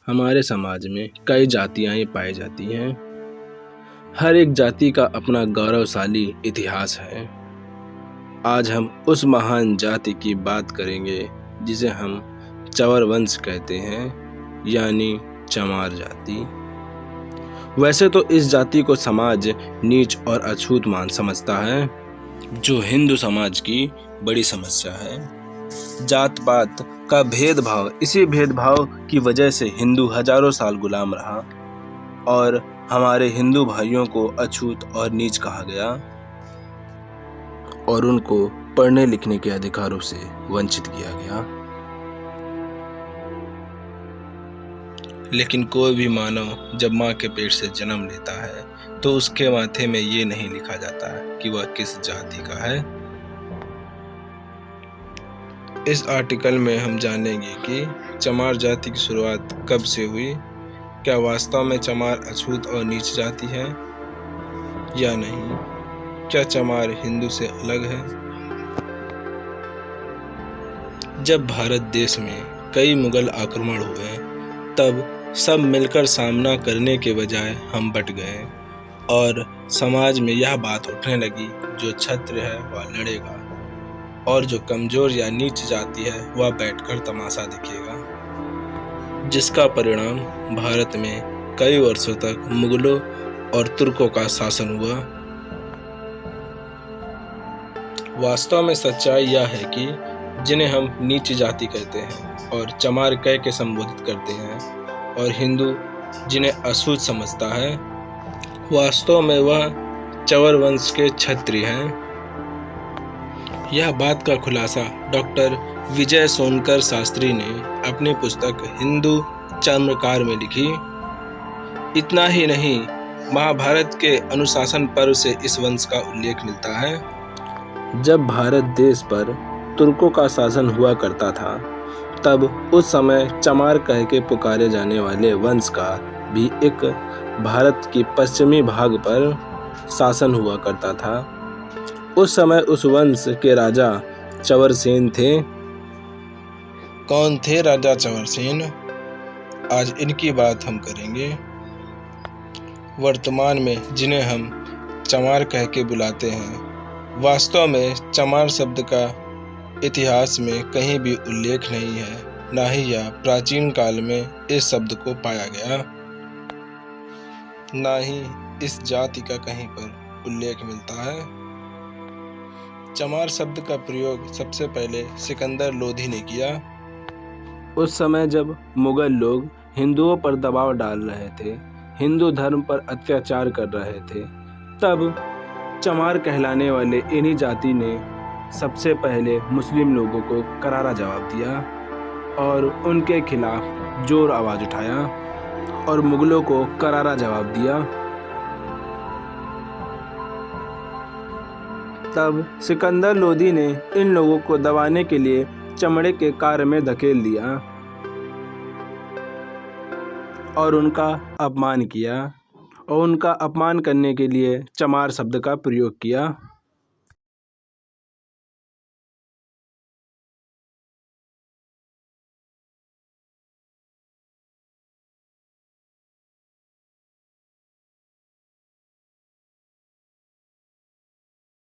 हमारे समाज में कई जातियाँ पाई जाती हैं। हर एक जाति का अपना गौरवशाली इतिहास है। आज हम उस महान जाति की बात करेंगे जिसे हम चंवर वंश कहते हैं, यानी चमार जाति। वैसे तो इस जाति को समाज नीच और अछूत मान समझता है, जो हिंदू समाज की बड़ी समस्या है। जात पात का भेदभाव, इसी भेदभाव की वजह से हिंदू हजारों साल गुलाम रहा और हमारे हिंदू भाइयों को अछूत और नीच कहा गया और उनको पढ़ने लिखने के अधिकारों से वंचित किया गया। लेकिन कोई भी मानव जब माँ के पेट से जन्म लेता है तो उसके माथे में ये नहीं लिखा जाता कि वह किस जाति का है। इस आर्टिकल में हम जानेंगे कि चमार जाति की शुरुआत कब से हुई, क्या वास्तव में चमार अछूत और नीच जाति है या नहीं, क्या चमार हिंदू से अलग है। जब भारत देश में कई मुगल आक्रमण हुए तब सब मिलकर सामना करने के बजाय हम बट गए और समाज में यह बात उठने लगी, जो छत्र है वह लड़ेगा और जो कमजोर या नीच जाति है वह बैठकर तमाशा दिखेगा, जिसका परिणाम भारत में कई वर्षों तक मुगलों और तुर्कों का शासन हुआ। वास्तव में सच्चाई यह है कि जिन्हें हम नीच जाति कहते हैं और चमार कह के संबोधित करते हैं और हिंदू जिन्हें अछूत समझता है, वास्तव में वह चंवर वंश के क्षत्रिय हैं। यह बात का खुलासा डॉक्टर विजय सोनकर शास्त्री ने अपनी पुस्तक हिंदू चर्मकार में लिखी। इतना ही नहीं, महाभारत के अनुशासन पर्व से इस वंश का उल्लेख मिलता है। जब भारत देश पर तुर्कों का शासन हुआ करता था तब उस समय चमार कह के पुकारे जाने वाले वंश का भी एक भारत के पश्चिमी भाग पर शासन हुआ करता था। उस समय उस वंश के राजा चंवरसेन थे। कौन थे राजा चंवरसेन? आज इनकी बात हम करेंगे। वर्तमान में जिन्हें हम चमार कह के बुलाते हैं, वास्तव में चमार शब्द का इतिहास में कहीं भी उल्लेख नहीं है, ना ही यह प्राचीन काल में इस शब्द को पाया गया, ना ही इस जाति का कहीं पर उल्लेख मिलता है। चमार शब्द का प्रयोग सबसे पहले सिकंदर लोधी ने किया। उस समय जब मुगल लोग हिंदुओं पर दबाव डाल रहे थे, हिंदू धर्म पर अत्याचार कर रहे थे, तब चमार कहलाने वाले इन्हीं जाति ने सबसे पहले मुस्लिम लोगों को करारा जवाब दिया और उनके खिलाफ जोर आवाज उठाया और मुगलों को करारा जवाब दिया। तब सिकंदर लोधी ने इन लोगों को दबाने के लिए चमड़े के कार में धकेल दिया और उनका अपमान किया और उनका अपमान करने के लिए चमार शब्द का प्रयोग किया।